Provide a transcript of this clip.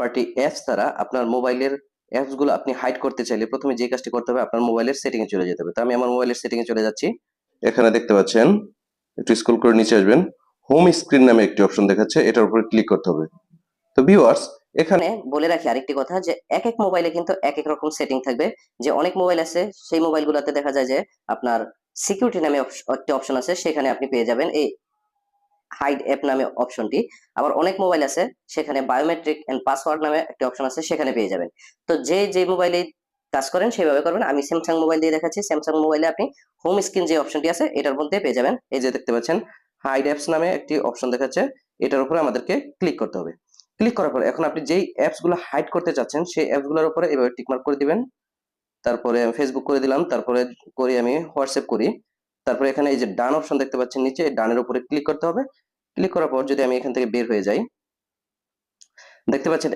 Party apps দ্বারা আপনার মোবাইলের অ্যাপস গুলো আপনি হাইড করতে চাইলে প্রথমে যে কাজটি করতে হবে আপনার মোবাইলের সেটিং এ চলে যেতে হবে। তো আমি আমার মোবাইলের সেটিং এ চলে যাচ্ছি। এখানে দেখতে পাচ্ছেন, একটু স্ক্রল করে নিচে আসবেন, হোম স্ক্রিন নামে একটি অপশন দেখাচ্ছে, এটার উপরে ক্লিক করতে হবে। তো ভিউয়ার্স, এখানে বলে রাখি আরেকটি কথা যে এক এক মোবাইলে কিন্তু এক এক রকম সেটিং থাকবে। যে অনেক মোবাইল আছে সেই মোবাইলগুলোতে দেখা যায় যে আপনার সিকিউরিটি নামে একটি অপশন আছে, সেখানে আপনি পেয়ে যাবেন এই হাইড অ্যাপ নামে অপশনটি। আবার অনেক মোবাইল আছে সেখানে বায়োমেট্রিক এন্ড পাসওয়ার্ড নামে একটা অপশন আছে, সেখানে পেয়ে যাবেন। তো যে মোবাইলে কাজ করেন সেভাবে করবেন। আমি স্যামসাং মোবাইল দিয়ে দেখাচ্ছি। স্যামসাং মোবাইলে আপনি হোম স্ক্রিন যে অপশনটি আছে এটার মধ্যে পেয়ে যাবেন। এই যে দেখতে পাচ্ছেন হাইড অ্যাপস নামে একটি অপশন দেখাচ্ছে, এটার উপরে আমাদেরকে ক্লিক করতে হবে। ক্লিক করার পর এখন আপনি যেই অ্যাপস গুলো হাইড করতে চাচ্ছেন সেই অ্যাপস গুলোর উপরে এভাবে টিক মার্ক করে দিবেন। তারপরে ফেসবুক করে দিলাম, তারপরে করি আমি হোয়াটসঅ্যাপ করি। তারপরে এখানে এই যে ডান অপশন দেখতে পাচ্ছেন নিচে, এই ডানের উপরে ক্লিক করতে হবে। ক্লিক করার পর যদি আমি এখান থেকে বের হয়ে যাই, দেখতে পাচ্ছেন